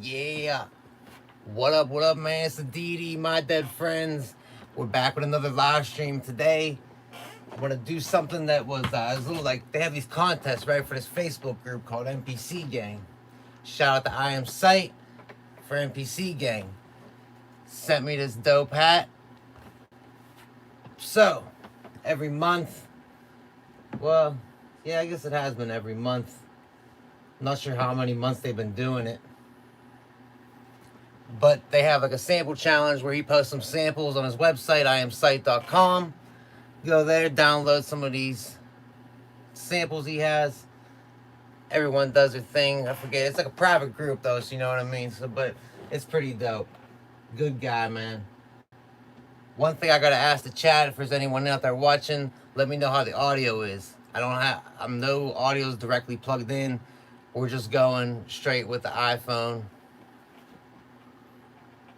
Yeah. What up, man? It's the DD, my dead friends. We're back with another live stream today. I want to do something that was a little like they have these contests, right, for this Facebook group called MPC Gang. Shout out to I Am Site for MPC Gang. Sent me this dope hat. So, every month, well, yeah, I guess it has been every month. I'm not sure how many months they've been doing it. But they have like a sample challenge where he posts some samples on his website, iamsite.com. Go there, download some of these samples he has. Everyone does their thing. I forget. It's like a private group though, so you know what I mean? So, but it's pretty dope. Good guy, man. One thing I gotta ask the chat, if there's anyone out there watching, let me know how the audio is. I'm no audio's directly plugged in. We're just going straight with the iPhone.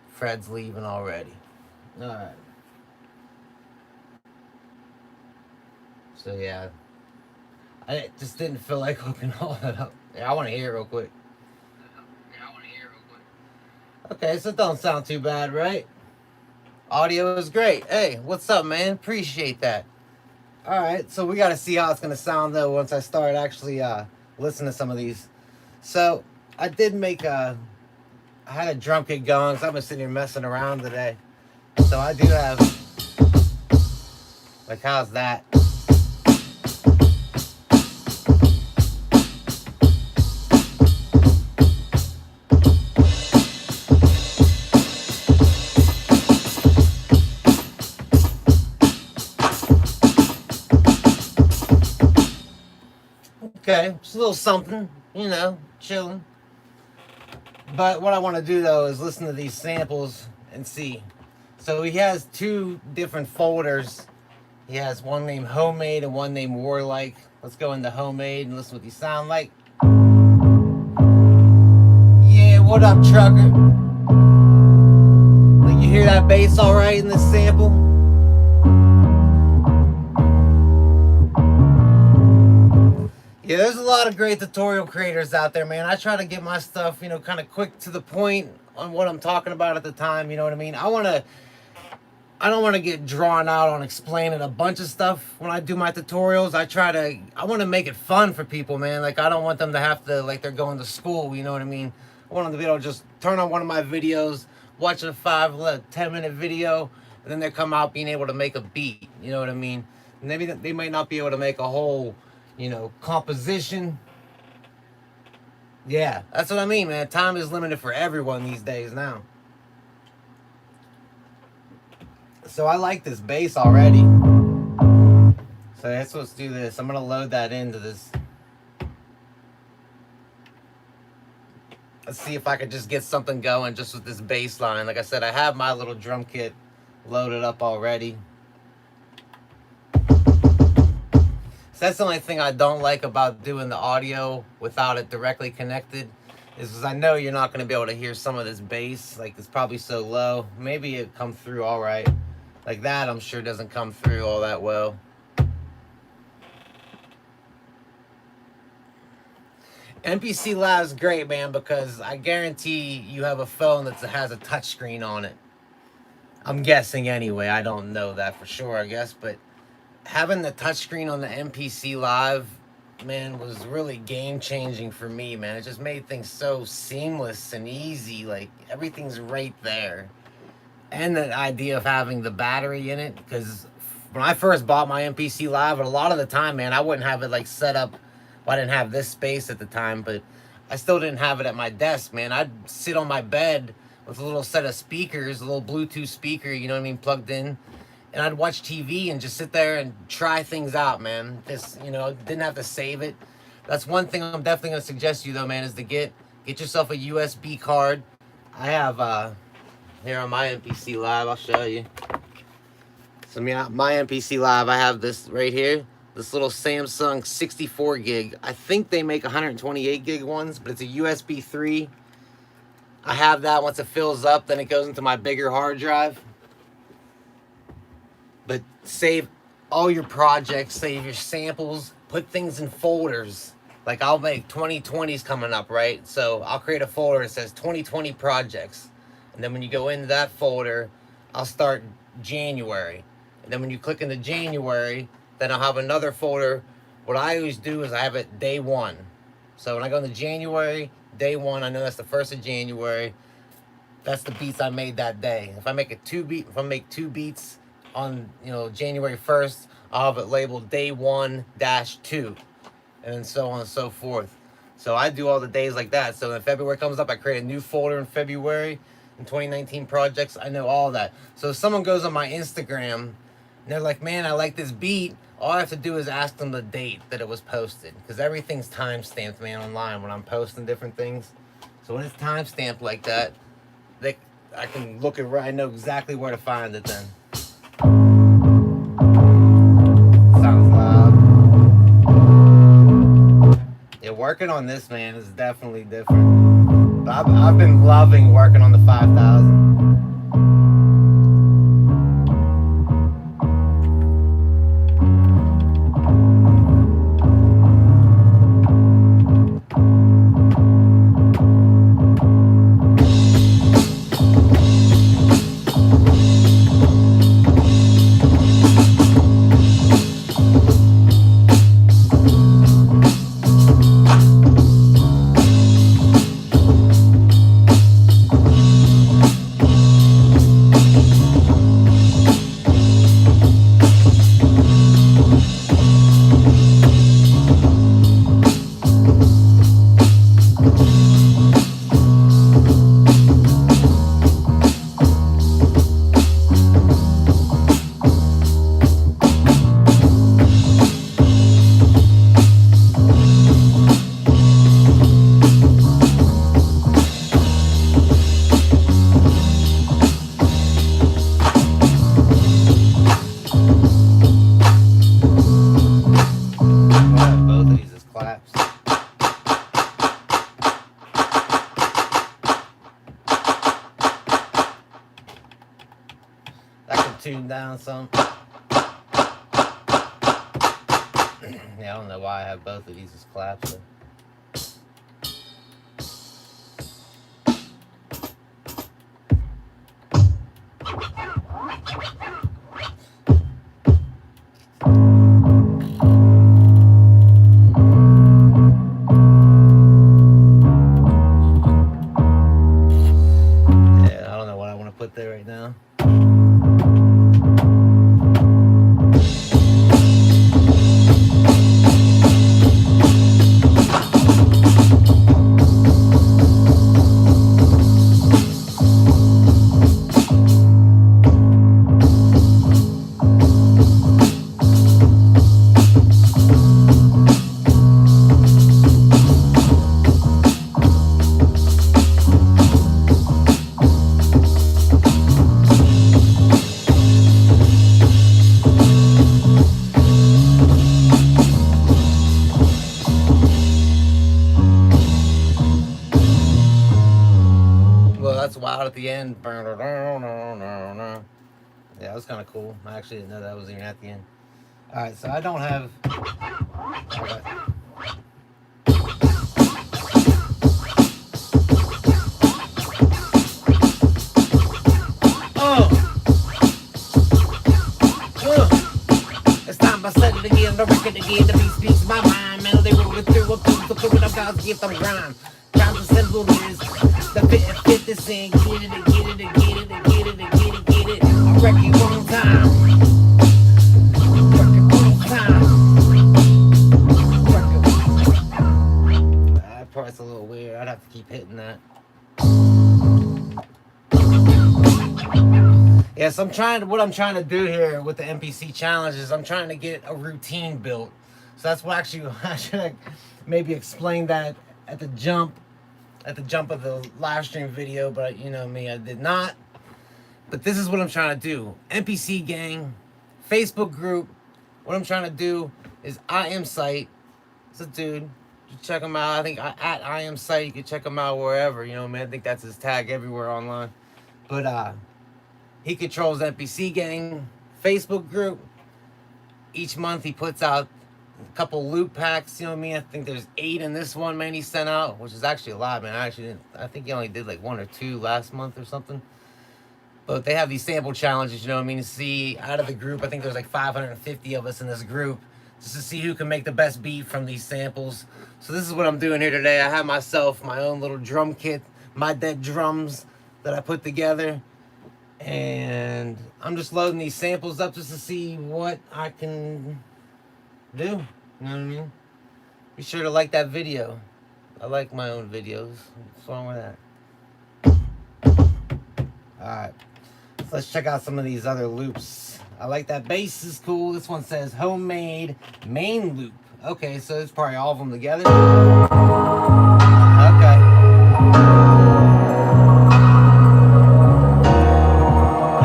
Fred's leaving already. All right. So yeah, I just didn't feel like hooking all that up. Yeah, I want to hear it real quick. Okay, so it don't sound too bad, right? Audio is great. Hey, what's up, man? Appreciate that. All right, so we got to see how it's gonna sound though once I start actually listening to some of these. So I did make I had a drum kit going because I've been sitting here messing around today. So I do have, like, how's that? Okay, it's a little something, you know, chilling. But what I want to do though is listen to these samples and see. So he has two different folders. He has one named Homemade and one named Warlike. Let's go into Homemade and listen to what these sound like. Yeah, what up, trucker? Like, you hear that bass all right in this sample? Yeah, there's a lot of great tutorial creators out there, man. I try to get my stuff, you know, kind of quick to the point on what I'm talking about at the time, you know what I mean? I don't want to get drawn out on explaining a bunch of stuff when I do my tutorials. I want to make it fun for people, man. Like, I don't want them to have to, like, they're going to school, you know what I mean? I want them to be able to just turn on one of my videos, watch a 10-minute video, and then they come out being able to make a beat, you know what I mean? And maybe they might not be able to make a whole, you know, composition. Yeah, that's what I mean, man. Time is limited for everyone these days now. So I like this bass already. So let's do this. I'm gonna load that into this. Let's see if I could just get something going just with this bass line. Like I said, I have my little drum kit loaded up already. So that's the only thing I don't like about doing the audio without it directly connected, is because I know you're not going to be able to hear some of this bass. Like, it's probably so low. Maybe it come through all right. Like that, I'm sure doesn't come through all that well. MPC Live's great, man, because I guarantee you have a phone that has a touchscreen on it. I'm guessing anyway. I don't know that for sure, I guess, but having the touchscreen on the MPC Live, man, was really game-changing for me, man. It just made things so seamless and easy. Like, everything's right there. And the idea of having the battery in it, because when I first bought my MPC Live, a lot of the time, man, I wouldn't have it, like, set up. Well, I didn't have this space at the time, but I still didn't have it at my desk, man. I'd sit on my bed with a little set of speakers, a little Bluetooth speaker, you know what I mean, plugged in. And I'd watch TV and just sit there and try things out, man. Just, you know, didn't have to save it. That's one thing I'm definitely going to suggest you, though, man, is to get yourself a USB card. I have, here on my MPC Live, I'll show you. So, my MPC Live, I have this right here. This little Samsung 64 gig. I think they make 128 gig ones, but it's a USB 3. I have that. Once it fills up, then it goes into my bigger hard drive. But save all your projects, save your samples, put things in folders. Like I'll make 2020s coming up, right? So I'll create a folder that says 2020 projects. And then when you go into that folder, I'll start January. And then when you click into January, then I'll have another folder. What I always do is I have it day one. So when I go into January, day one, I know that's the 1st of January. That's the beats I made that day. If I make if I make 2 beats on, you know, January 1st, I'll have it labeled day 1-2, and then so on and so forth. So I do all the days like that. So when February comes up, I create a new folder in February in 2019 projects. I know all that. So if someone goes on my Instagram and they're like, man, I like this beat, all I have to do is ask them the date that it was posted, because everything's time stamped, man, online when I'm posting different things. So when it's time stamped like that, I can look at right. I know exactly where to find it then. Sounds loud. Yeah, working on this, man, is definitely different. But I've been loving working on the 5000. Tune down some. Yeah, I don't know why I have both of these as claps. So. Yeah, I don't know what I want to put there right now. That's wild at the end. Yeah, that was kind of cool. I actually didn't know that was even at the end. Alright, so I don't have... It's time I said it again, the record again, the beat speaks my mind. Melody rolling through a beat, the fluid of God's gift of rhyme. Time to settle this. The fit this in, get it, get it, get it, get it, get it, get it. I wreck you one time. Wreck it one time. That part's a little weird. I'd have to keep hitting that. Yes, what I'm trying to do here with the MPC challenge is I'm trying to get a routine built. So that's what actually I should maybe explain that at the jump of the live stream video, but you know me, I did not. But this is what I'm trying to do. MPC Gang, Facebook group. What I'm trying to do is I Am Site. It's a dude. You check him out. I think at I Am Site, you can check him out wherever. You know, man. I think that's his tag everywhere online. But he controls MPC Gang Facebook group. Each month he puts out couple loop packs, you know what I mean? I think there's 8 in this one, man, he sent out, which is actually a lot, man. I actually didn't, I think he only did like 1 or 2 last month or something. But they have these sample challenges, you know what I mean? To see out of the group, I think there's like 550 of us in this group, just to see who can make the best beat from these samples. So this is what I'm doing here today. I have myself my own little drum kit, my dead drums that I put together. And I'm just loading these samples up just to see what I can do. You know what I mean? Be sure to like that video. I like my own videos. What's wrong with that? Alright. So let's check out some of these other loops. I like that bass is cool. This one says homemade main loop. Okay, so it's probably all of them together. Okay.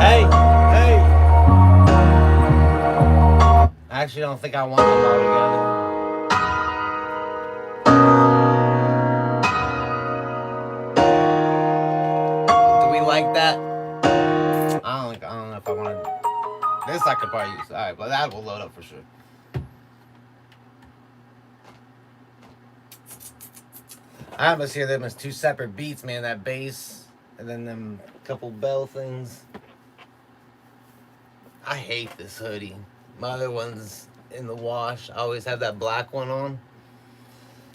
Hey, hey. I actually don't think I want them all together. Do we like that? I don't know if I want to. This I could probably use. Alright, but that will load up for sure. I almost hear them as 2 separate beats, man. That bass and then them couple bell things. I hate this hoodie. My other one's in the wash. I always have that black one on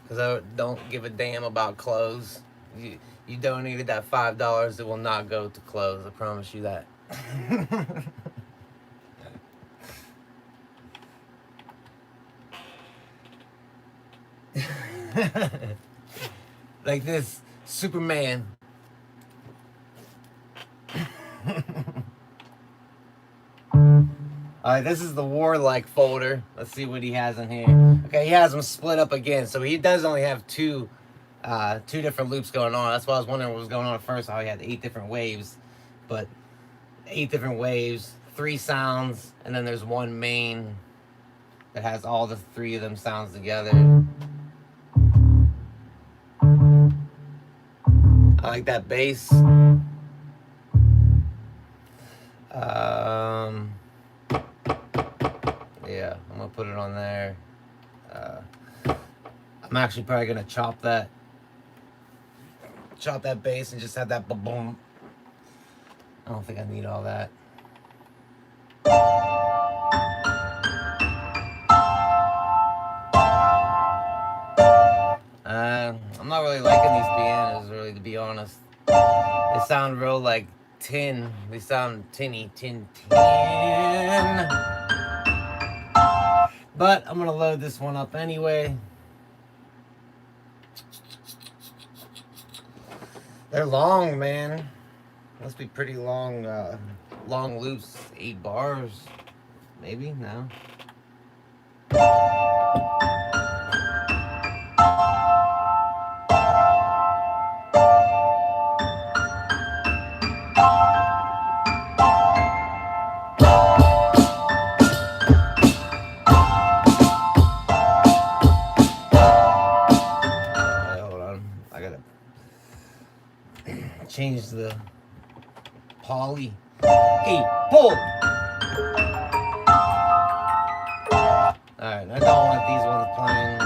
because I don't give a damn about clothes. You donated that $5, it will not go to clothes. I promise you that. Like this Superman. Alright, this is the Warlike folder. Let's see what he has in here. Okay, he has them split up again, so he does only have two different loops going on. That's why I was wondering what was going on at first, how he had 8 different waves. But 8 different waves, 3 sounds, and then there's one main that has all the 3 of them sounds together. I like that bass. Yeah, I'm gonna put it on there. I'm actually probably gonna chop that bass and just have that boom. I don't think I need all that. I'm not really liking these pianos, really, to be honest. They sound real like tin. They sound tin. But I'm gonna load this one up anyway. They're long, man. Must be pretty long, long loops. 8 bars, maybe. No. Change the poly. Hey, pull! Alright, I don't want these ones playing.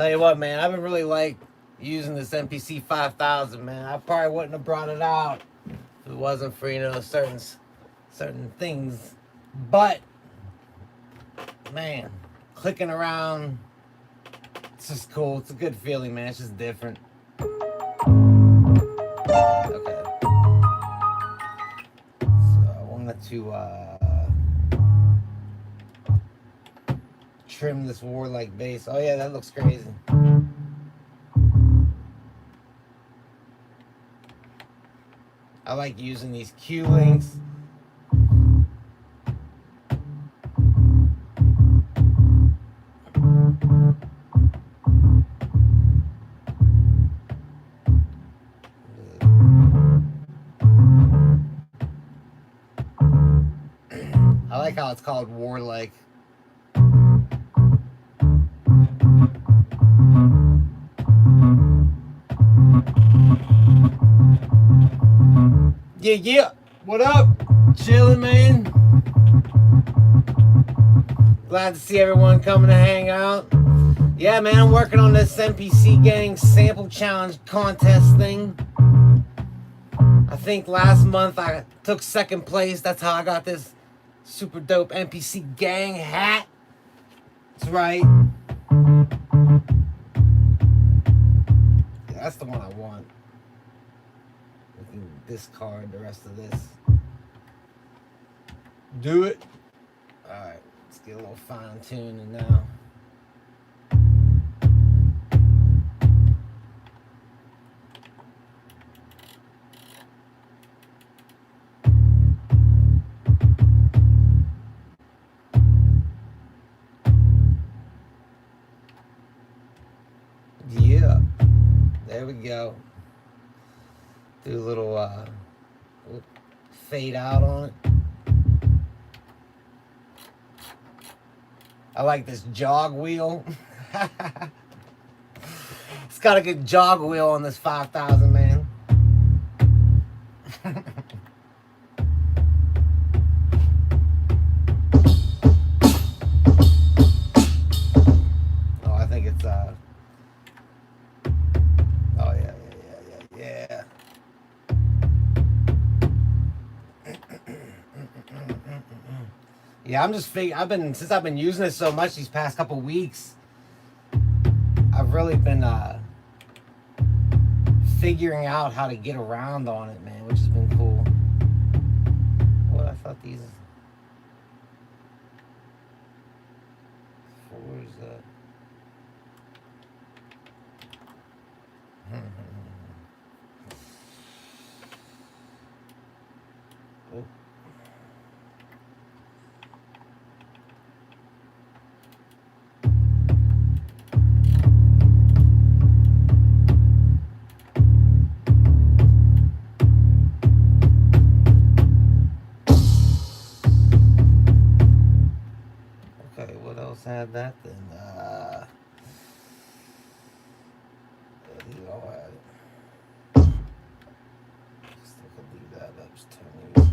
Tell you what, man, I've been really like using this MPC 5000, man. I probably wouldn't have brought it out if it wasn't for, you know, certain things. But man, clicking around, it's just cool. It's a good feeling, man. It's just different. Okay. So I wanted to trim this warlike bass. Oh yeah, that looks crazy. I like using these Q links. I like how it's called warlike. Yeah, what up? Chilling, man. Glad to see everyone coming to hang out. Yeah, man, I'm working on this MPC GANGS Sample Challenge contest thing. I think last month I took second place. That's how I got this super dope MPC Gang hat. That's right. Yeah, that's the one I want. We can discard the rest of this. Do it. Alright, let's get a little fine tuning now. Yeah, there we go. Do a little fade out on it. I like this jog wheel. It's got a good jog wheel on this 5000, man. Oh, I think it's oh yeah. Yeah, I'm just since I've been using it so much these past couple weeks, I've really been figuring out how to get around on it, man, which has been cool. What I thought these fours oh. Okay, what else had that then? These all had it. Just I could leave that up. Just turn these.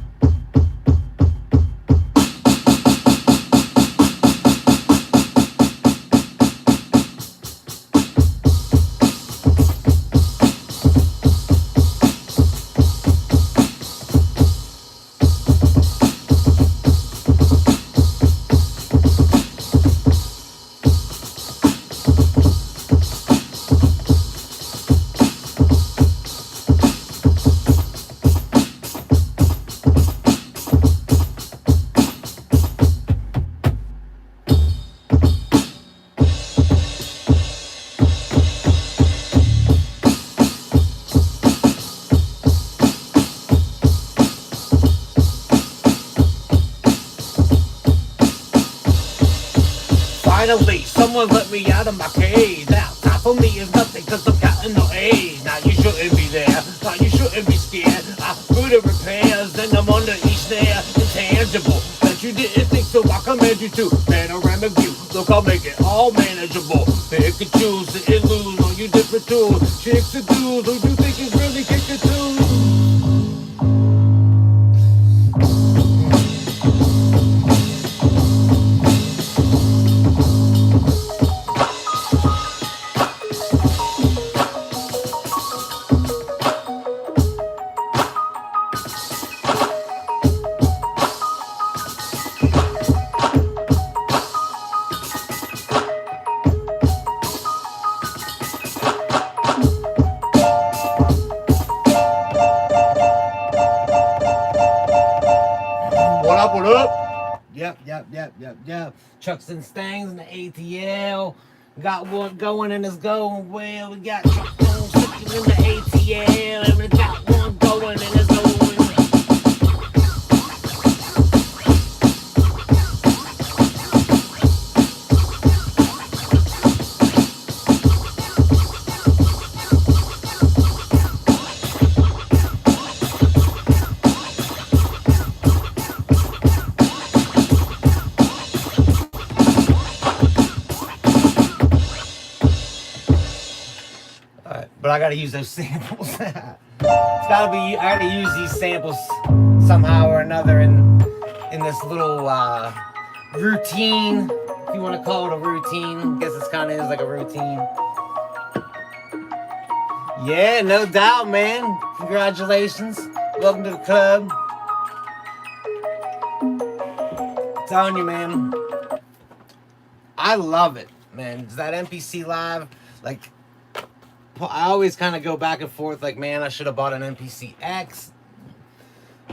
Finally, someone let me out of my cage. Now, time for me is nothing cause I'm counting no age. Now you shouldn't be there, now you shouldn't be scared. I do the repairs, then I'm under each snare. Intangible, that you didn't think, so I command you to panoramic view. Look, I'll make it all manageable. Pick and choose, sit and lose on you different tools. Chicks and dudes, who you think is really kicking tunes? up? What up? Yep. Trucks and Stangs in the ATL. Got one going and it's going well. We got trucks sticking in the ATL. And we got one going and it's going well. But I gotta use those samples. It's gotta be. I gotta use these samples somehow or another in this little routine, if you want to call it a routine. I guess it's kind of is like a routine. Yeah, no doubt, man. Congratulations. Welcome to the club. I'm telling you, man. I love it, man. That MPC Live, like. I always kind of go back and forth like, man, I should have bought an MPC X.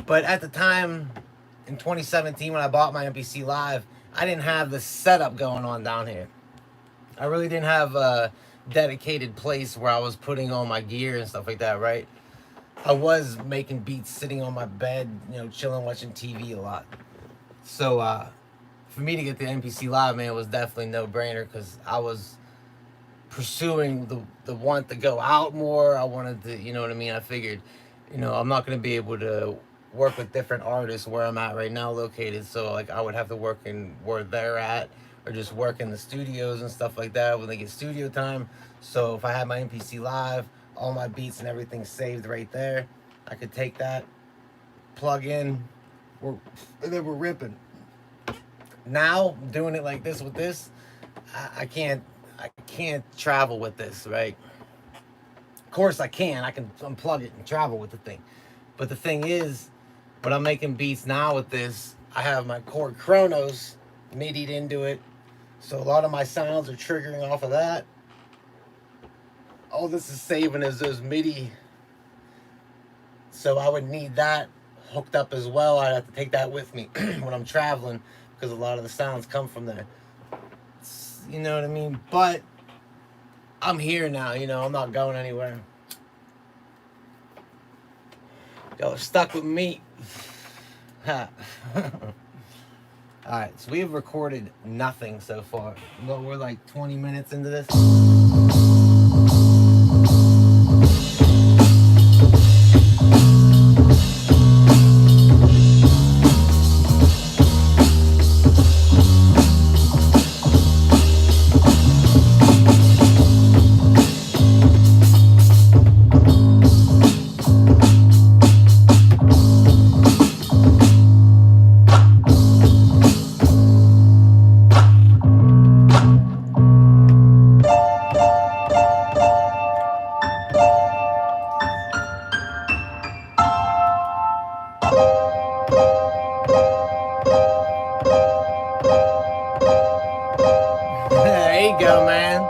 But at the time, in 2017, when I bought my MPC Live, I didn't have the setup going on down here. I really didn't have a dedicated place where I was putting all my gear and stuff like that, right? I was making beats sitting on my bed, you know, chilling, watching TV a lot. So for me to get the MPC Live, man, it was definitely no-brainer because I was pursuing the want to go out more. I wanted to, you know what I mean? I figured, you know, I'm not going to be able to work with different artists where I'm at right now located. So like I would have to work in where they're at or just work in the studios and stuff like that when they get studio time. So if I had my MPC Live, all my beats and everything saved right there, I could take that, plug in, and then we're ripping. Now doing it like this with this, I can't travel with this, right? Of course I can unplug it and travel with the thing. But the thing is, when I'm making beats now with this, I have my Chord Chronos MIDI'd into it. So a lot of my sounds are triggering off of that. All this is saving is those MIDI. So I would need that hooked up as well. I'd have to take that with me when I'm traveling because a lot of the sounds come from there. You know what I mean? But I'm here now, you know, I'm not going anywhere. Y'all are stuck with me. Alright, so we have recorded nothing so far. Well, we're like 20 minutes into this. There you go, man.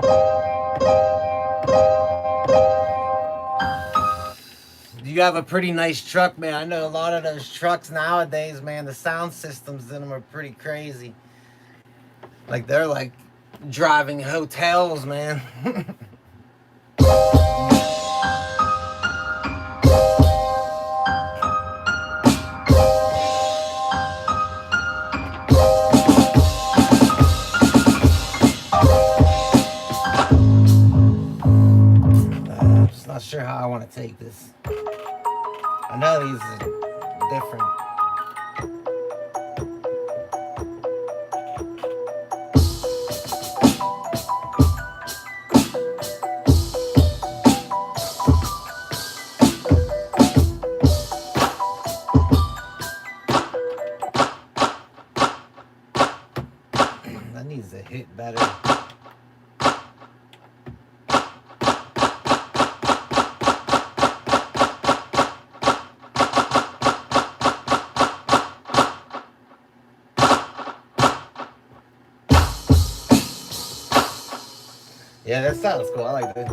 You have a pretty nice truck, man. I know a lot of those trucks nowadays, man, the sound systems in them are pretty crazy. Like, they're like driving hotels, man. Not sure how I want to take this. I know these are different. That needs to hit better. Yeah, that sounds cool. I like that.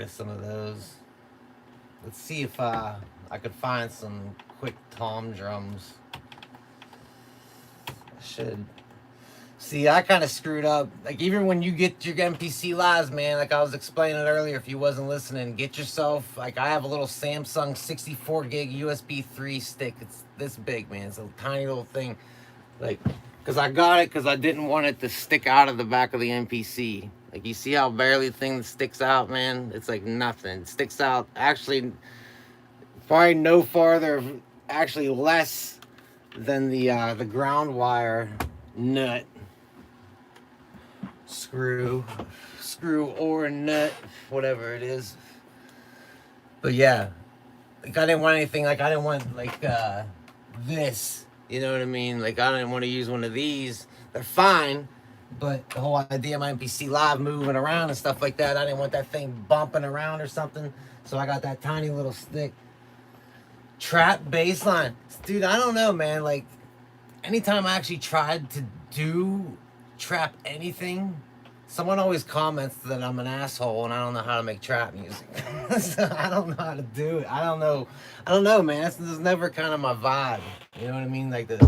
rid of some of those. Let's see if I could find some quick tom drums. I should. See, I kind of screwed up. Like, even when you get your MPC Lives, man, like I was explaining earlier, if you wasn't listening, get yourself, like, I have a little Samsung 64 gig USB 3 stick. It's this big, man. It's a tiny little thing. Like, because I got it because I didn't want it to stick out of the back of the MPC. Like, you see how barely the thing sticks out, man? It's like nothing. It sticks out actually probably no farther, actually less than the ground wire nut. Screw or nut, whatever it is. But yeah, like I didn't want anything, like I didn't want like this, you know what I mean? Like I didn't want to use one of these. They're fine, but the whole idea of my MPC Live moving around and stuff like that, I didn't want that thing bumping around or something. So I got that tiny little stick. Trap bass line. Dude, I don't know, man. Like anytime I actually tried to do trap anything, someone always comments that I'm an asshole and I don't know how to make trap music. So I don't know how to do it. I don't know, man. This is never kind of my vibe. You know what I mean? Like the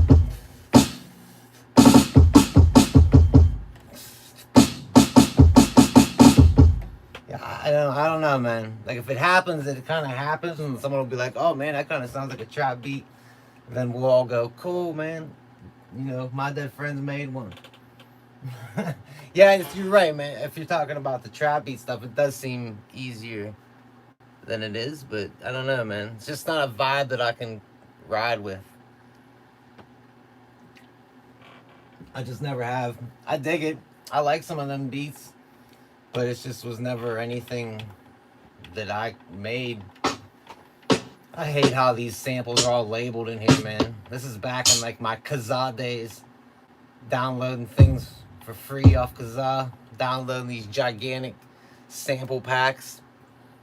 yeah, I don't know, man. Like if it happens, it kind of happens, and someone will be like, "Oh man, that kind of sounds like a trap beat." And then we'll all go, "Cool, man. You know, my dead friends made one." Yeah, you're right, man. If you're talking about the trap beat stuff, it does seem easier than it is, but I don't know, man. It's just not a vibe that I can ride with. I just never have. I dig it. I like some of them beats, but it just was never anything that I made. I hate how these samples are all labeled in here, man. This is back in like my Kazaa days, downloading things for free off Kazaa, downloading these gigantic sample packs,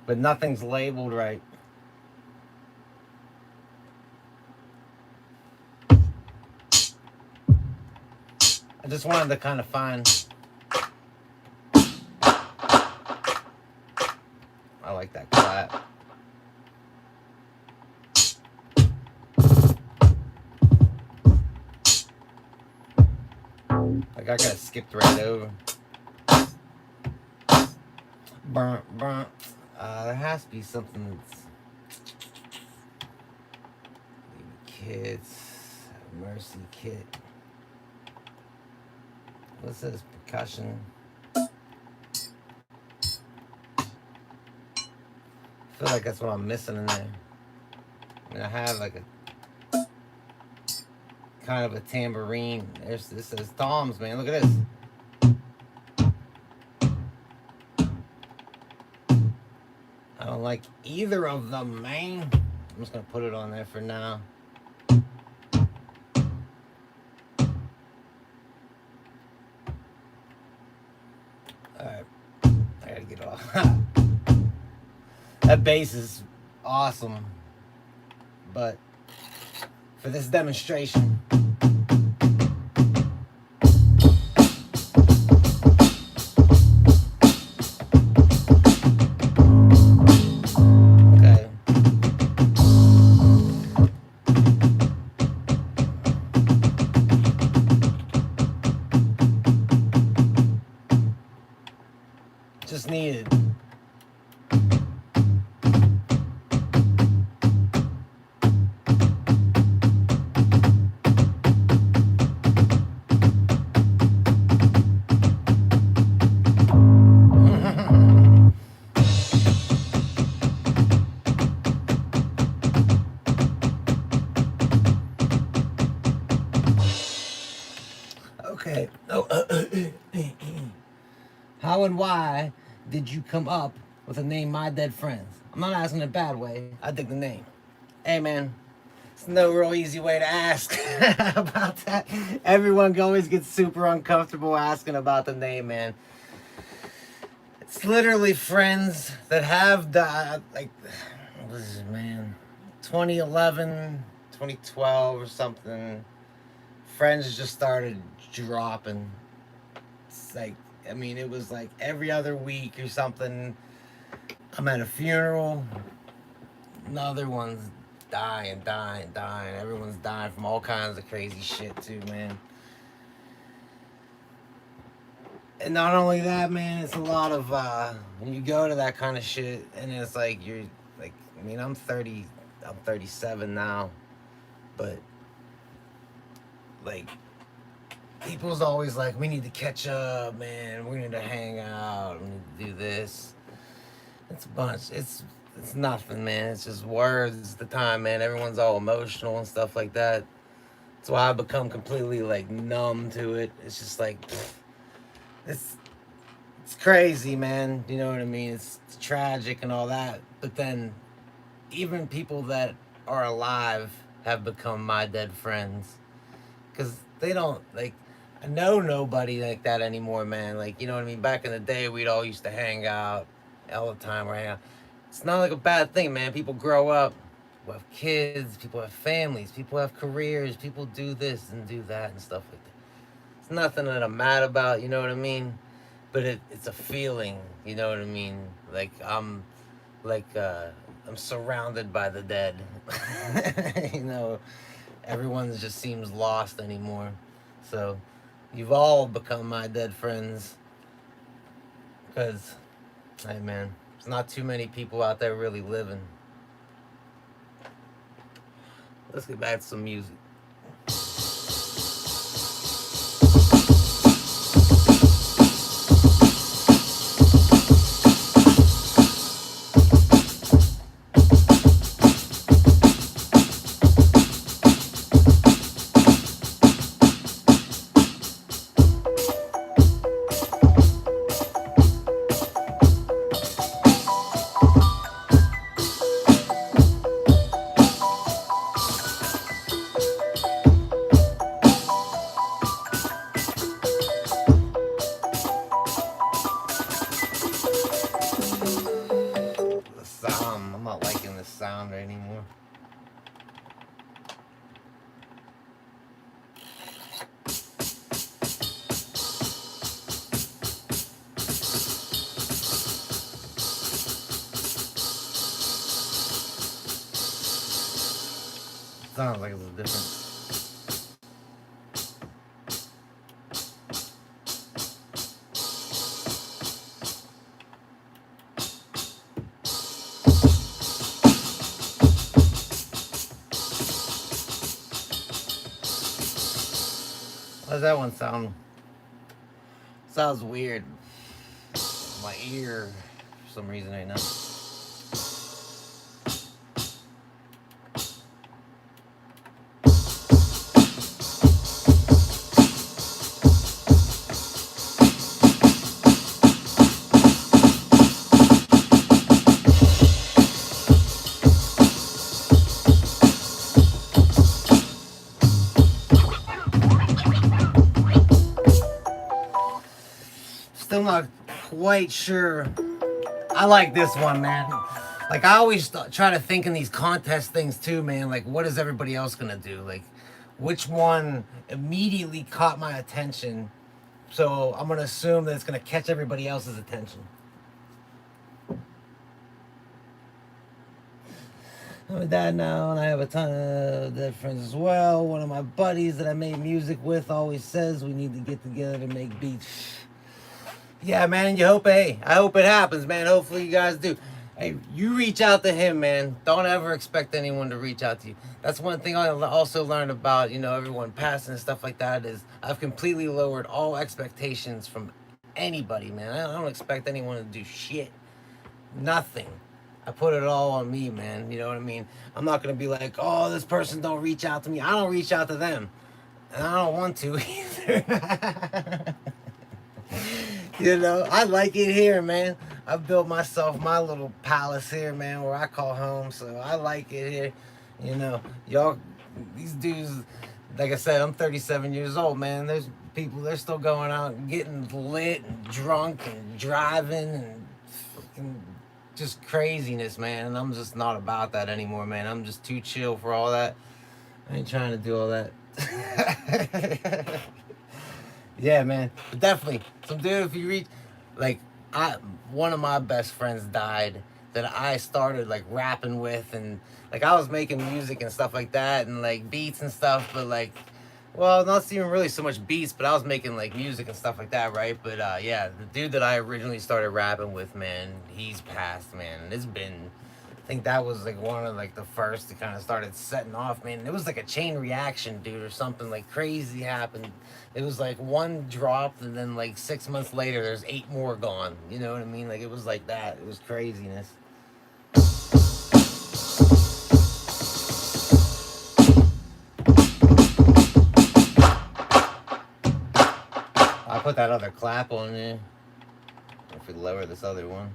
but nothing's labeled right. I just wanted to kind of find. I like that clap. Like I got skipped right over. There has to be something that's maybe kids, Mercy Kit. What's this? Percussion. I feel like that's what I'm missing in there. I mean, I have like a kind of a tambourine. This says toms, man. Look at this. I don't like either of them, man. I'm just gonna put it on there for now. Alright. I gotta get off. That bass is awesome. But for this demonstration, just needed. Okay. How and why did you come up with the name My Dead Friends? I'm not asking in a bad way. I dig the name. Hey, man. It's no real easy way to ask about that. Everyone always gets super uncomfortable asking about the name, man. It's literally friends that have died, like, what is it, man? 2011, 2012 or something. Friends just started dropping. It's like, I mean, it was like every other week or something. I'm at a funeral. Another one's dying. Everyone's dying from all kinds of crazy shit too, man. And not only that, man, it's a lot of when you go to that kind of shit, and it's like you're like, I mean, I'm 37 now, but like people's always like, we need to catch up, man. We need to hang out. We need to do this. It's a bunch. It's nothing, man. It's just words. The time, man. Everyone's all emotional and stuff like that. That's why I become completely like numb to it. It's just like, it's crazy, man. You know what I mean? It's tragic and all that. But then, even people that are alive have become my dead friends, because they don't like. I know nobody like that anymore, man. Like, you know what I mean? Back in the day, we'd all used to hang out all the time. We're hanging out. It's not like a bad thing, man. People grow up, people have kids, people have families, people have careers, people do this and do that and stuff like that. It's nothing that I'm mad about, you know what I mean? But it's a feeling, you know what I mean? Like I'm surrounded by the dead. You know, everyone just seems lost anymore. So you've all become my dead friends, because, hey man, there's not too many people out there really living. Let's get back to some music. I'm not liking this sound anymore. Sounds like it's different. Why does that one sound? Sounds weird. My ear, for some reason right now. Still not quite sure. I like this one, man. Like, I always try to think in these contest things too, man. Like, what is everybody else gonna do? Like, which one immediately caught my attention? So I'm gonna assume that it's gonna catch everybody else's attention. I'm a dad now, and I have a ton of dead friends as well. One of my buddies that I made music with always says we need to get together to make beats. Yeah, man, you hope, hey, I hope it happens, man. Hopefully you guys do. Hey, you reach out to him, man. Don't ever expect anyone to reach out to you. That's one thing I also learned about, you know, everyone passing and stuff like that, is I've completely lowered all expectations from anybody, man. I don't expect anyone to do shit. Nothing. I put it all on me, man. You know what I mean? I'm not going to be like, oh, this person don't reach out to me. I don't reach out to them. And I don't want to either. You know, I like it here, man. I've built myself my little palace here, man, where I call home. So I like it here. You know, y'all, these dudes, like I said, I'm 37 years old, man. There's people, they're still going out and getting lit and drunk and driving and fucking just craziness, man. And I'm just not about that anymore, man. I'm just too chill for all that. I ain't trying to do all that. Yeah, man. But definitely, some dude, if you reach, like, one of my best friends died. that I started like rapping with, and like I was making music and stuff like that, and like beats and stuff, but like, well, not even really so much beats, but I was making like music and stuff like that, right? But yeah, the dude that I originally started rapping with, man, he's passed, man. It's been, I think that was like one of like the first to kind of started setting off, man. It was like a chain reaction, dude, or something like crazy happened. It was like one dropped, and then like 6 months later, there's 8 more gone. You know what I mean? Like it was like that. It was craziness. I put that other clap on there. If we lower this other one.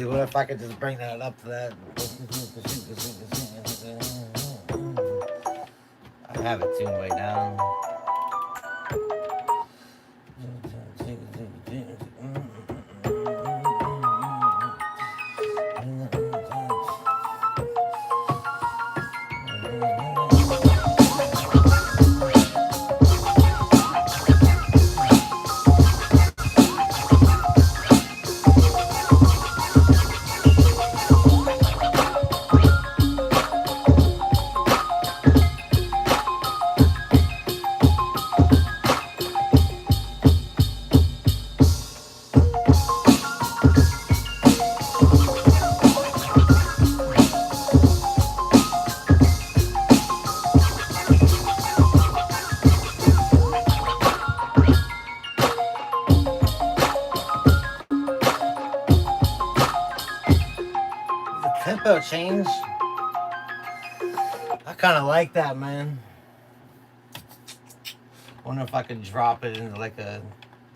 What if I could just bring that up to that? I have it tuned way down. Tempo change. I kind of like that, man. Wonder if I could drop it into like a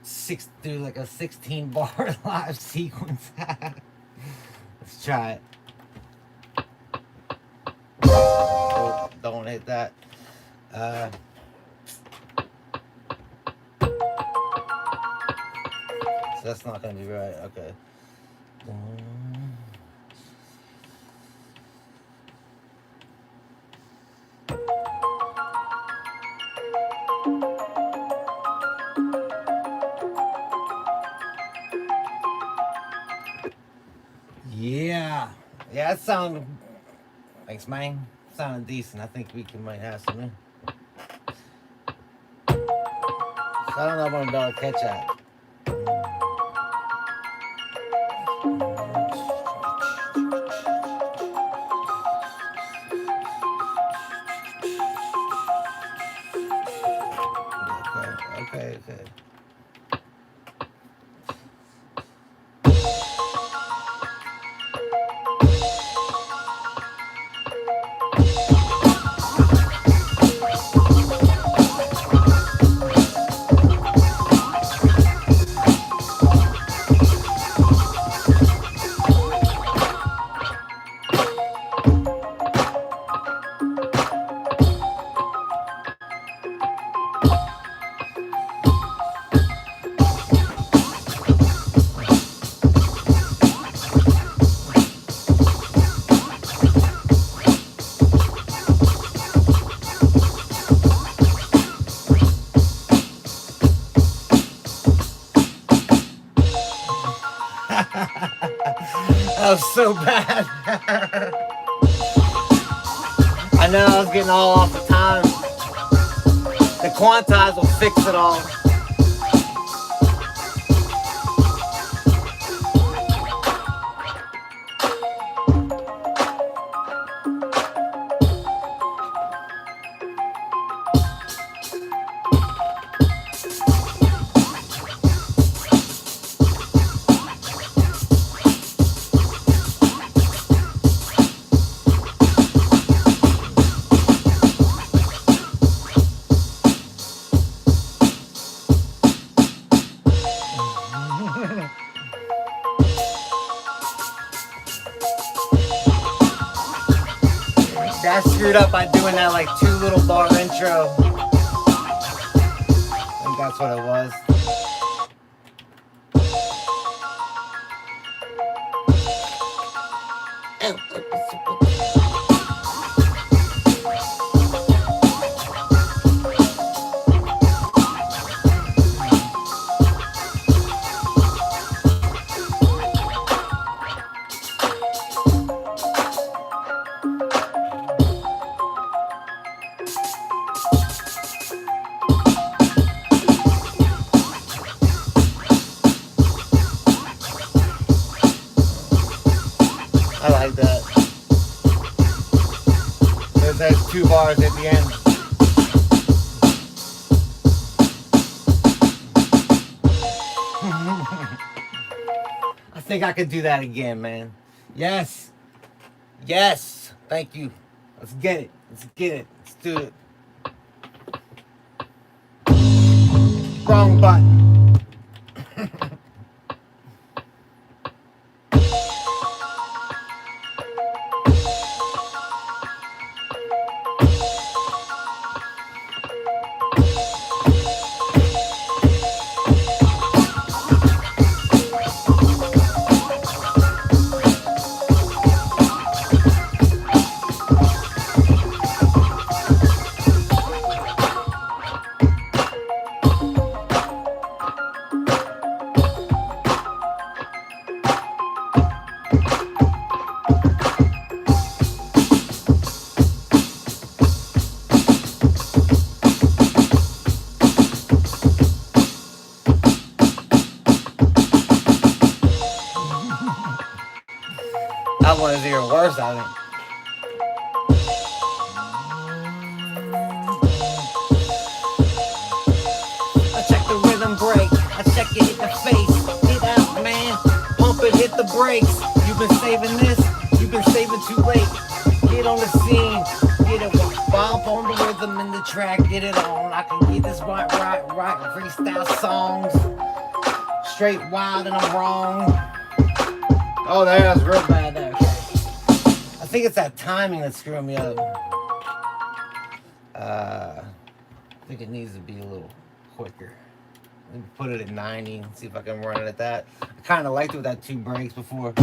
16 bar live sequence. Let's try it. Oh, don't hit that. So that's not gonna be right. Okay. Yeah, that sounded. Thanks, man. Sounded decent. I think we might have some in. So I don't know if I'm gonna be able to catch that. Okay. That was so bad. I know I was getting all off the time. The quantize will fix it all. I screwed up by doing that like 2 little bar intro. I think that's what it was. I like that. There's 2 bars at the end. I think I could do that again, man. Yes. Yes. Thank you. Let's get it. Let's get it. Let's do it. Wrong button. That one is even worse, I think. I check the rhythm break. I check it, hit the face. Get out, man. Pump it, hit the brakes. You've been saving this. You've been saving too late. Get on the scene. Get it. Bump on the rhythm in the track. Get it on. I can get this right. Freestyle songs. Straight wild and I'm wrong. Oh, that's real bad there. I think it's that timing that's screwing me up. I think it needs to be a little quicker. Let me put it at 90 and see if I can run it at that. I kind of liked it with that 2 breaks before.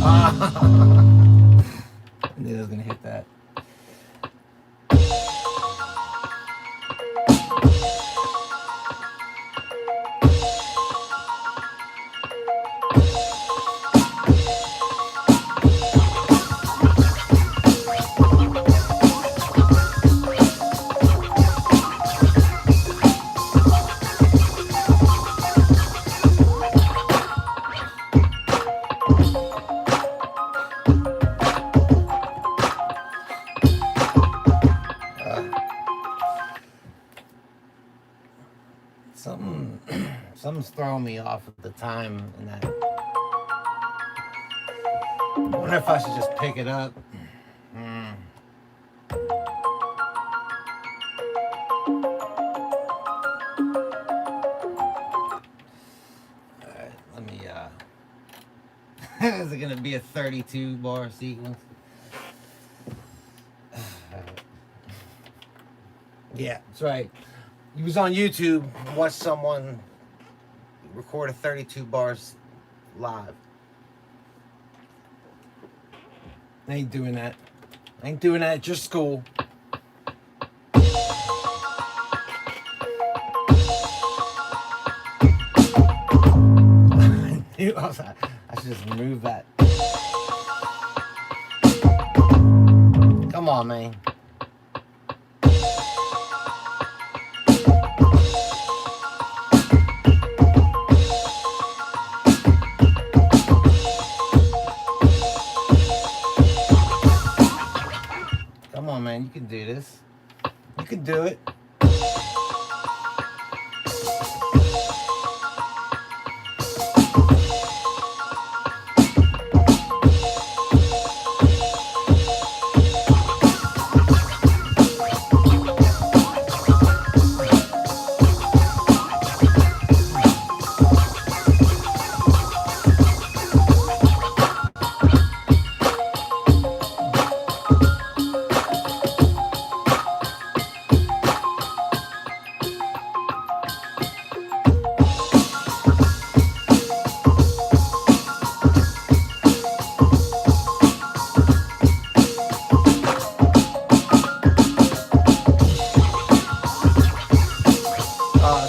I knew I was going to hit that. Something's throwing me off at the time in that. I wonder if I should just pick it up. Alright, let me is it gonna be a 32 bar sequence? Yeah, that's right. You was on YouTube and watched someone record a 32 bars live. I ain't doing that. I ain't doing that at your school. I should just move that. Come on, man. Come on, man, you can do this. You can do it.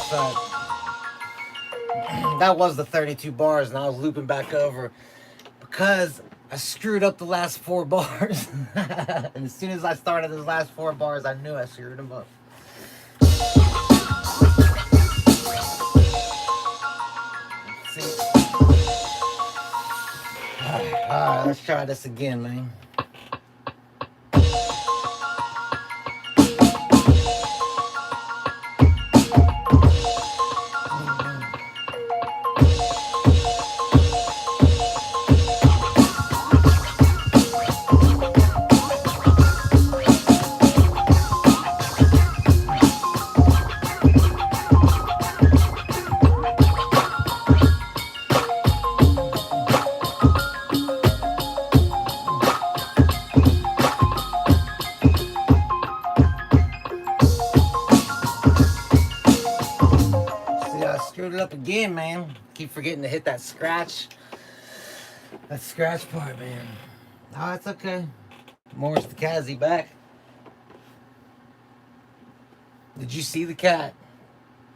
So that was the 32 bars, and I was looping back over because I screwed up the last 4 bars. And as soon as I started those last 4 bars, I knew I screwed them up. Let's see. Alright, let's try this again, man. Up again, man. Keep forgetting to hit that scratch part, man. Oh, it's okay. Morris the cat, is he back? Did you see the cat?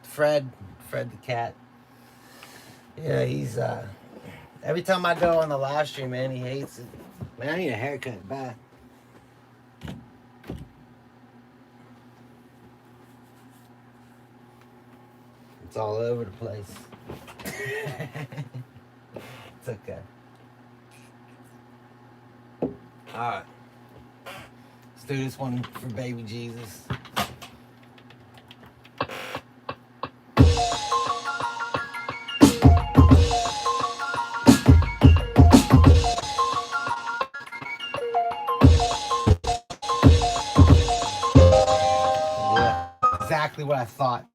Fred the cat. Yeah, he's every time I go on the live stream, man, he hates it. Man, I need a haircut back. It's all over the place. It's okay. Alright. Let's do this one for baby Jesus. Yeah, exactly what I thought.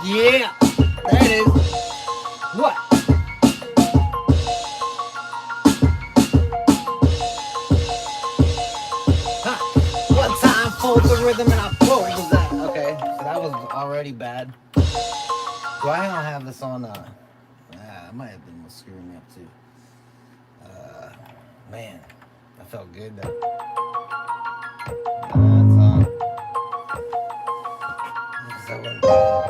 Yeah, there it is. What? Huh. One time fold the rhythm and I fold that. Okay, so that was already bad. Do I don't have this on? I might have been screwing me up too. Man, that felt good though. That's on. That went bad.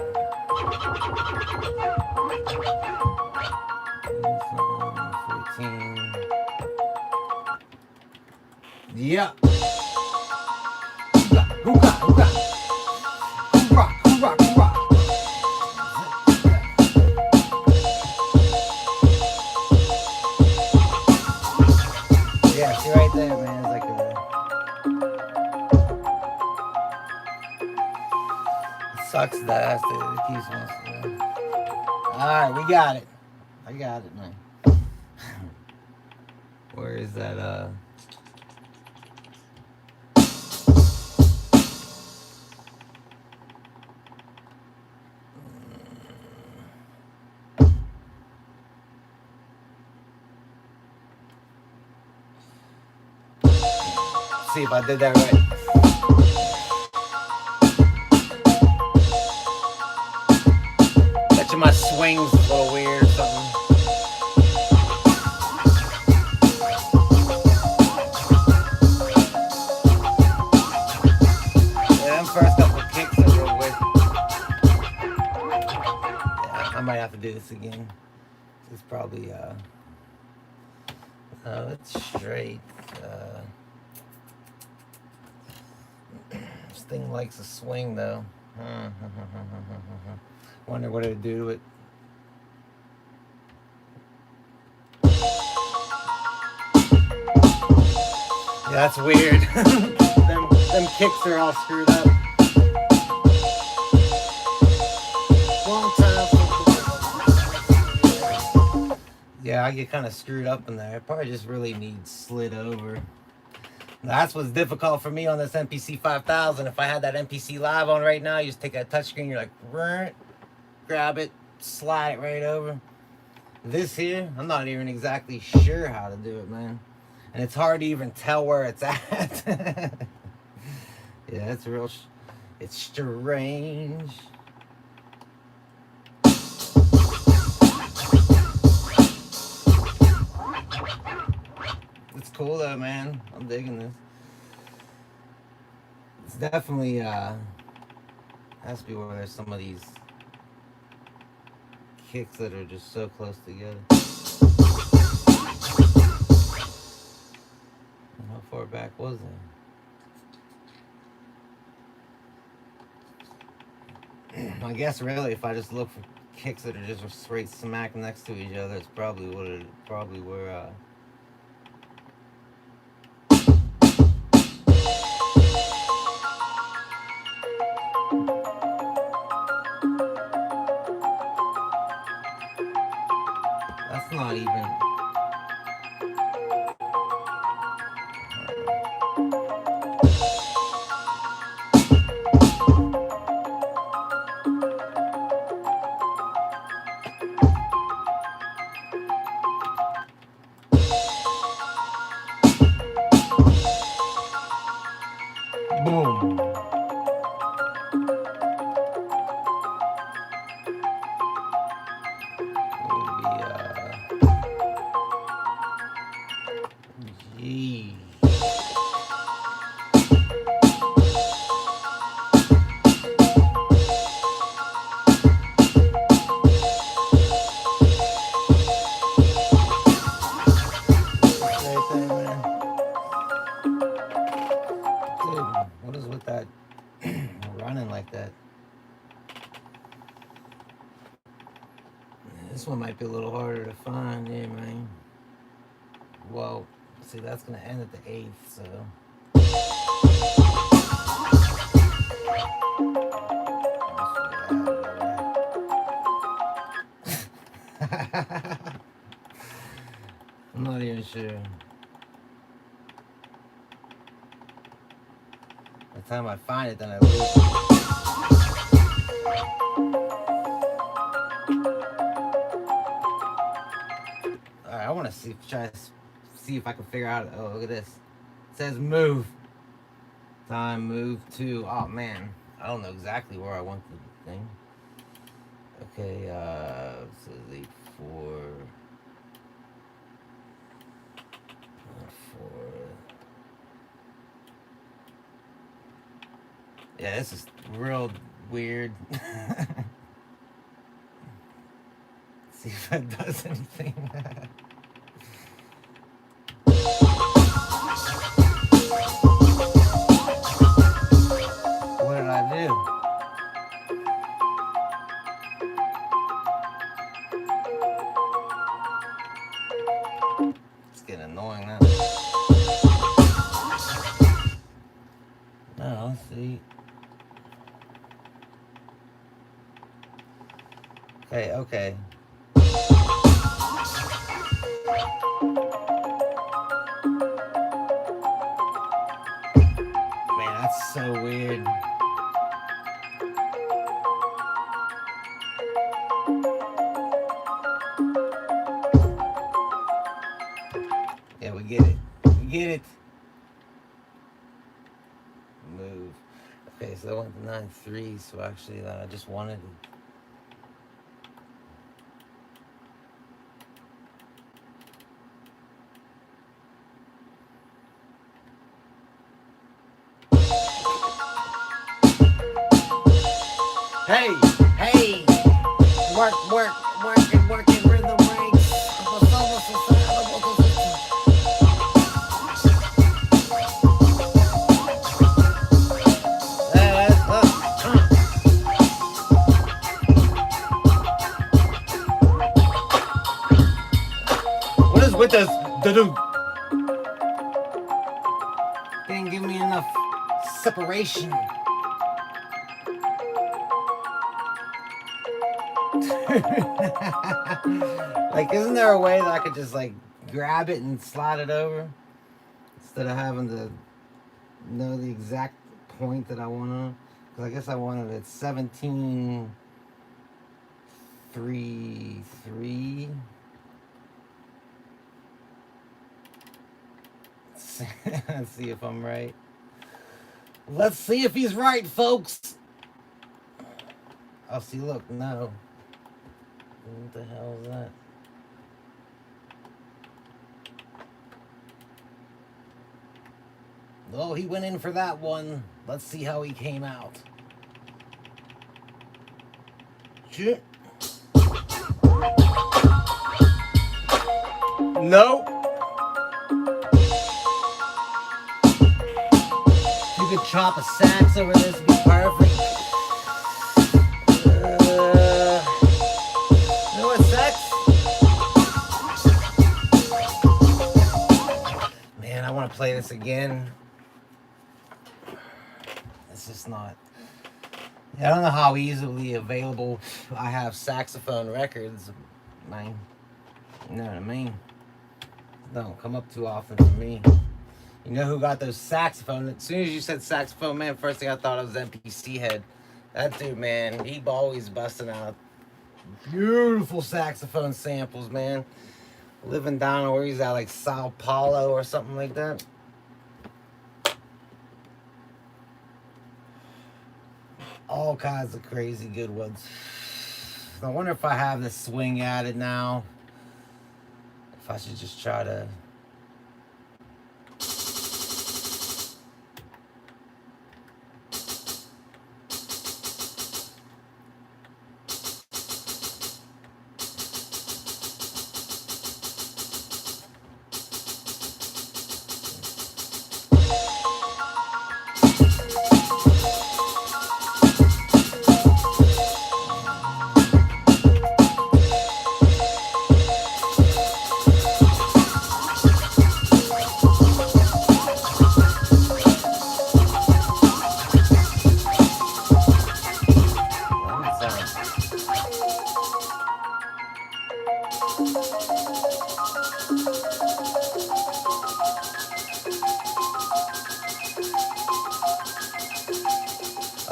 14. Yeah. Hoorah. Yeah, see right there, man. It's like it sucks that it keeps on. Alright, we got it. I got it, man. Where is that, see if I did that right. Bet you my swing's a little weird or something. Yeah, them first couple of kicks are real weird. Yeah, I might have to do this again. It's probably, it's straight. This thing likes a swing though. Wonder what it'd do to it. Yeah, that's weird. them kicks are all screwed up. Yeah, I get kind of screwed up in there. It probably just really needs slid over. That's what's difficult for me on this MPC 5000. If I had that MPC Live on right now, you just take that touchscreen, you're like, grab it, slide it right over. This here, I'm not even exactly sure how to do it, man. And it's hard to even tell where it's at. Yeah, it's real, it's strange. It's cool though, man. I'm digging this. It's definitely has to be where there's some of these kicks that are just so close together. How far back was it? I guess really, if I just look for kicks that are just straight smack next to each other, it's probably what it probably were. That's not even. Boom. Gee. What is with that running like that? This one might be a little harder to find, yeah, man. Well, see, that's gonna end at the 8th, so. I'm not even sure. By the time I find it, then I lose it. Alright, I want to try to see if I can figure out. Oh, look at this. It says move. Time move to. Oh man, I don't know exactly where I want the thing. Okay, so the 4. Yeah, this is real weird. See if that does anything. What did I do? It's getting annoying now. No, let's see. Okay. Man, that's so weird. Yeah, we get it. We get it. Move. Okay, so I went to 9-3, so actually I just wanted to. Hey, working rhythm ranks. What is with this? Didn't give me enough separation. Like, isn't there a way that I could just like grab it and slide it over instead of having to know the exact point that I want to? Because I guess I wanted it 17.33. Let's see if I'm right. Let's see if he's right, folks. Oh, see, look, no. What the hell is that? Oh, he went in for that one. Let's see how he came out. Shit. Nope. You could chop a sax over this, it'd be perfect. You know what, sax? Man, I want to play this again. It's just not. I don't know how easily available I have saxophone records. Man, you know what I mean? Don't come up too often for me. You know who got those saxophone? As soon as you said saxophone, man, first thing I thought of was MPC Head. That dude, man, he always busting out beautiful saxophone samples, man. Living down where he's at, like Sao Paulo or something like that. All kinds of crazy good ones. I wonder if I have the swing added now. If I should just try to.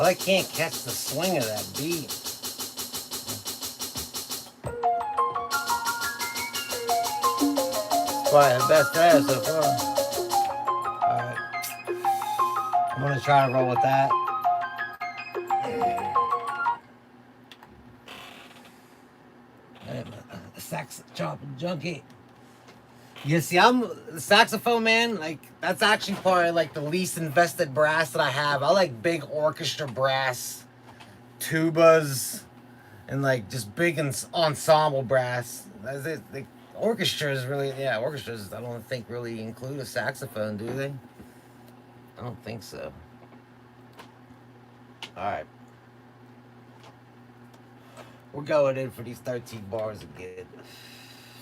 I can't catch the swing of that beat. Probably the best I have so far. Alright. I'm gonna try to roll with that. Sax chopping junkie. You see, I'm the saxophone, man. Like, that's actually probably like the least invested brass that I have. I like big orchestra brass, tubas, and like just big ensemble brass. That's it. The orchestras really, yeah, orchestras. I don't think really include a saxophone, do they? I don't think so. All right, we're going in for these 13 bars again.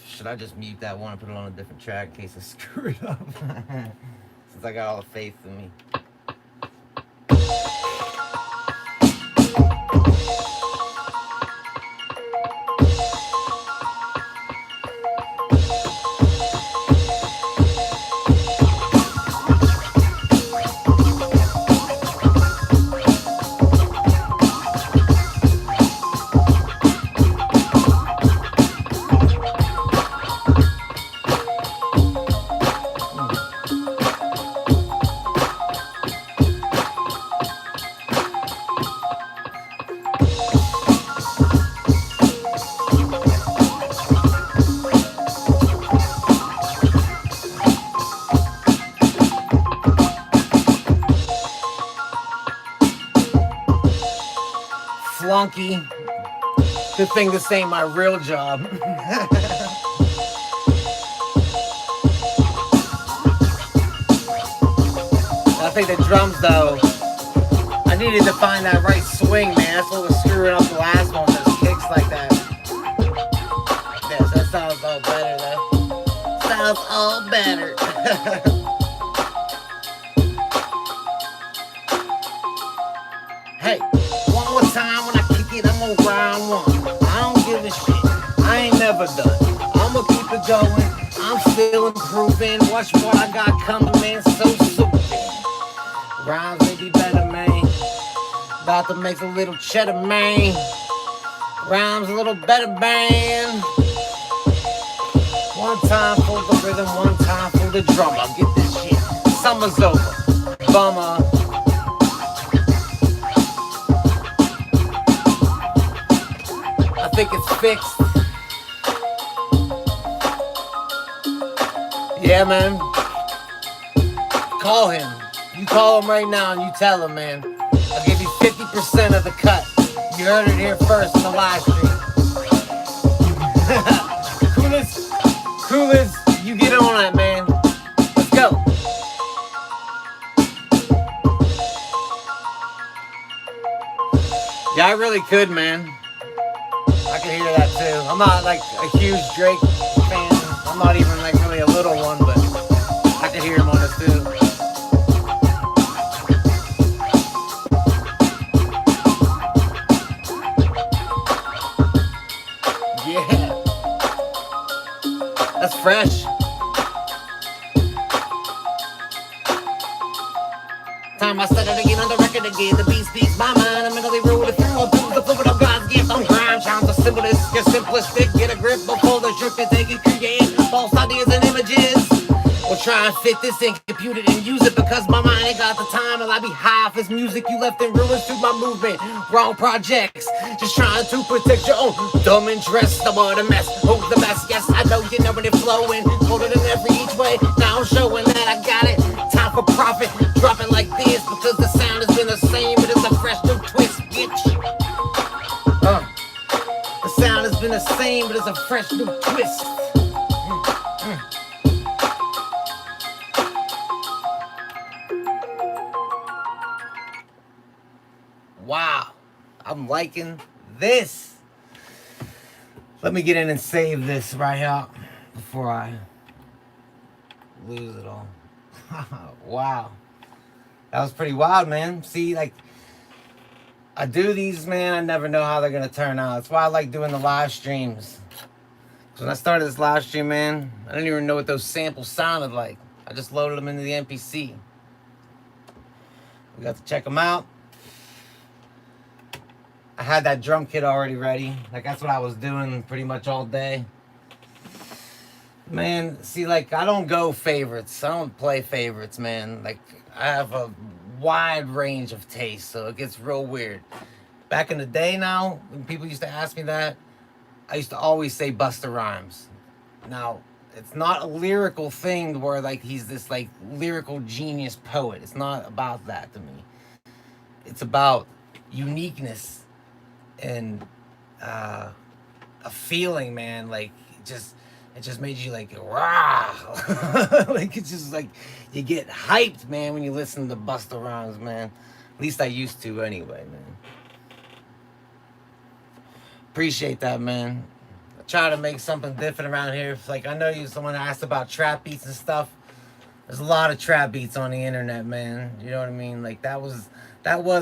Should I just mute that one and put it on a different track in case I screw it up? Since I got all the faith in me. Flunky. Good thing this ain't my real job. I think the drums, though, I needed to find that right swing, man. That's what was screwing up the last one, those kicks like that. Yes, that sounds all better, though. Sounds all better. Hey, one more time when I kick it, I'm on round one. I don't never done. I'ma keep it going. I'm still improving. Watch what I got coming, man. So soothing. Rhymes may be better, man. About to make a little cheddar, man. Rhymes a little better, man. One time for the rhythm, one time for the drummer. Get this shit. Summer's over. Bummer. I think it's fixed. Yeah, man. Call him. You call him right now and you tell him, man. I'll give you 50% of the cut. You heard it here first in the live stream. Coolest, you get on that, man. Let's go. Yeah, I really could, man. I can hear that too. I'm not like a huge Drake fan. I'm not even like really a little one, but I can hear him on this too. Yeah. That's fresh. Time I said it again on the record again. The beat speaks my mind. I'm mentally rooted through a proof the fluid of God's gift. On grind, sounds are simplest, get simplistic. Get a grip before the trick to take it, create false ideas and images. We'll try and fit this in, compute it and use it because my mind ain't got the time. And I be high off this music you left in ruins through my movement. Wrong projects, just trying to protect your own dumb interest. The word a mess, who's the best? Yes, I know you know when it's flowing. Hold it in every each way. Now I'm showing that I got it. Time for profit, drop it like this because the sound has been the same, but it's a fresh new twist, bitch. The sound has been the same, but it's a fresh new twist. Wow, I'm liking this. Let me get in and save this right here before I lose it all. Wow, that was pretty wild, man. See, like, I do these, man, I never know how they're gonna turn out. That's why I like doing the live streams. So when I started this live stream, man, I didn't even know what those samples sounded like. I just loaded them into the MPC. We got to check them out. I had that drum kit already ready. Like, that's what I was doing pretty much all day. Man, see, like, I don't go favorites. I don't play favorites, man. Like, I have a wide range of taste, so it gets real weird. Back in the day now, when people used to ask me that, I used to always say Busta Rhymes. Now, it's not a lyrical thing where, like, he's this, like, lyrical genius poet. It's not about that to me. It's about uniqueness and a feeling, man. Like, it just made you like rah. Like, it's just like you get hyped, man, when you listen to Busta Rhymes, man. At least I used to anyway, man. Appreciate that, man. I try to make something different around here. Like, I know someone asked about trap beats and stuff. There's a lot of trap beats on the internet, man. You know what I mean? Like, that was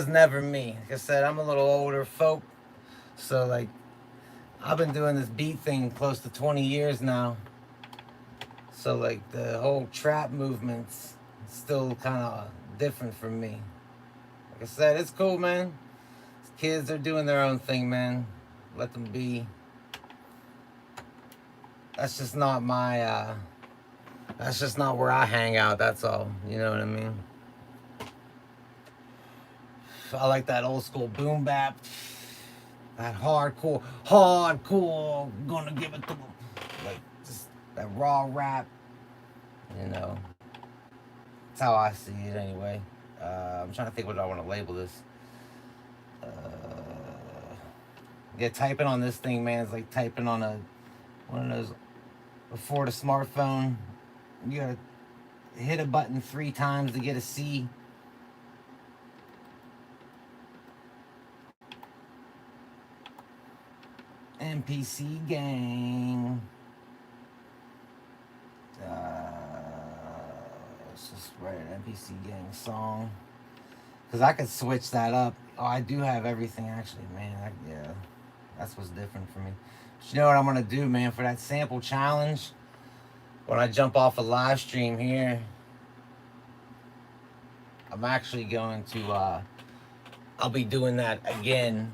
never me. Like I said, I'm a little older folk. So, like, I've been doing this beat thing close to 20 years now. So, like, the whole trap movement's still kind of different from me. Like I said, it's cool, man. These kids are doing their own thing, man. Let them be. That's just not my, that's just not where I hang out, that's all. You know what I mean? I like that old school boom bap. That hardcore, gonna give it to them. Like, just that raw rap, you know. That's how I see it anyway. I'm trying to think what I want to label this. Yeah, typing on this thing, man, is like typing on one of those, before the smartphone. You gotta hit a button 3 times to get a C. MPC gang. Let's just write an MPC gang song. Because I could switch that up. Oh, I do have everything actually, man. Yeah. That's what's different for me. But you know what I'm gonna do, man, for that sample challenge? When I jump off a live stream here, I'm actually going to, I'll be doing that again,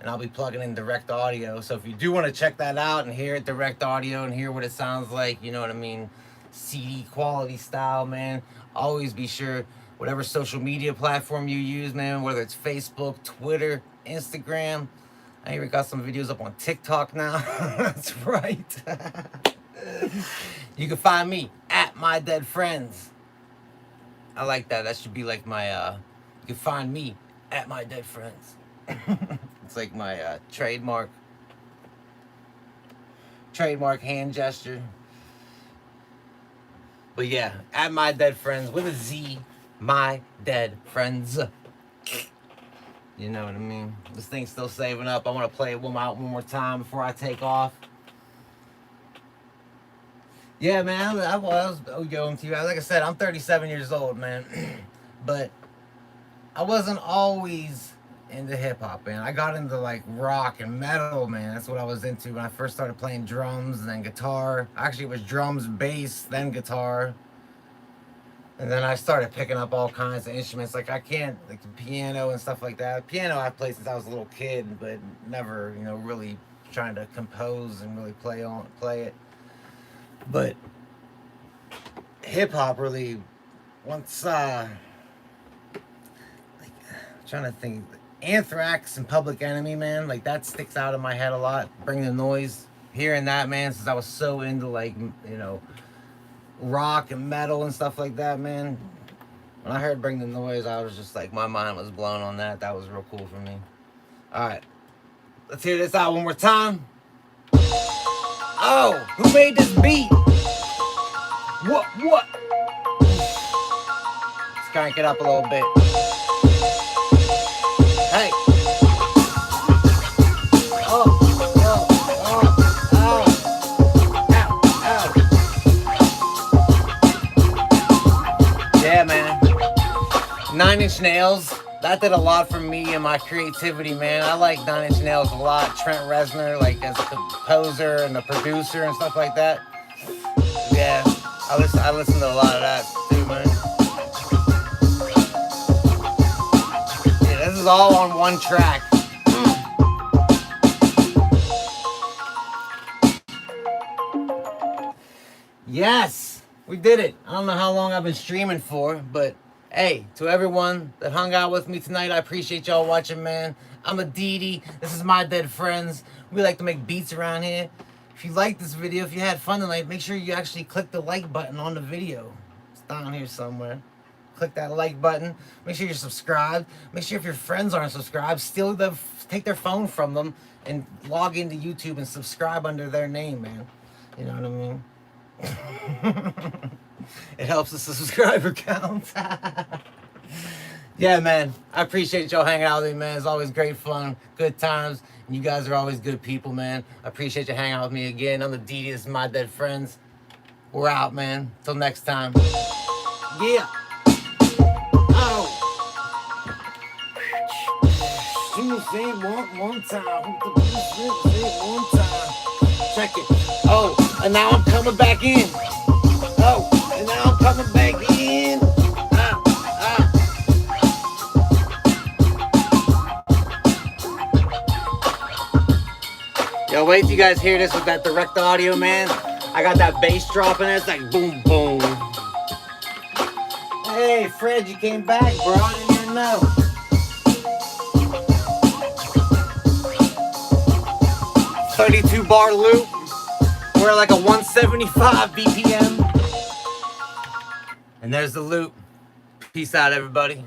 and I'll be plugging in direct audio. So if you do want to check that out and hear it direct audio and hear what it sounds like, you know what I mean, CD quality style, man, always be sure, whatever social media platform you use, man, whether it's Facebook, Twitter, Instagram. I even got some videos up on TikTok now. That's right. You can find me at MyDeadFriendz. I like that. That should be like my, you can find me at MyDeadFriendz. It's like my trademark hand gesture. But yeah, at MyDeadFriendz with a Z, MyDeadFriendz. You know what I mean? This thing's still saving up. I want to play it one more time before I take off. Yeah, man, I was going to you. Like I said, I'm 37 years old, man. But I wasn't always into hip-hop, man. I got into, like, rock and metal, man. That's what I was into when I first started playing drums and then guitar. Actually, it was drums, bass, then guitar. And then I started picking up all kinds of instruments. Like, I can't, like, the piano and stuff like that. Piano I've played since I was a little kid, but never, you know, really trying to compose and really play it. But hip-hop really, once, like, I'm trying to think, Anthrax and Public Enemy, man, like, that sticks out in my head a lot. Bring the Noise, hearing that, man, since I was so into, like, you know, rock and metal and stuff like that, man. When I heard Bring the Noise, I was just like, my mind was blown on that. That was real cool for me. All right, let's hear this out one more time. Oh, who made this beat? What? Let's crank it up a little bit. Hey. Oh. Ow. Yeah, man. 9 Inch Nails. That did a lot for me and my creativity, man. I like 9 Inch Nails a lot. Trent Reznor, like, as a composer and a producer and stuff like that. Yeah, I listen to a lot of that too, man. Yeah, this is all on one track. Yes, we did it. I don't know how long I've been streaming for, but hey, to everyone that hung out with me tonight, I appreciate y'all watching, man. I'm a Didi. This is MyDeadFriendz. We like to make beats around here. If you liked this video, if you had fun tonight, make sure you actually click the like button on the video. It's down here somewhere. Click that like button. Make sure you're subscribed. Make sure if your friends aren't subscribed, take their phone from them and log into YouTube and subscribe under their name, man. You know what I mean? It helps the subscriber count. Yeah, man, I appreciate y'all hanging out with me, man. It's always great fun, good times, and you guys are always good people, man. I appreciate you hanging out with me again. I'm the Didi, this is MyDeadFriendz. We're out, man. Till next time. Yeah. Oh. Say one time. One time. Check it. Oh, and now I'm coming back in. Oh, and now I'm coming back in. Yo, wait till you guys hear this with that direct audio, man. I got that bass drop in it. It's like boom, boom. Hey, Fred, you came back, bro. I didn't even know. "32 bar loop. We're at like a 175 BPM. And there's the loop. Peace out, everybody.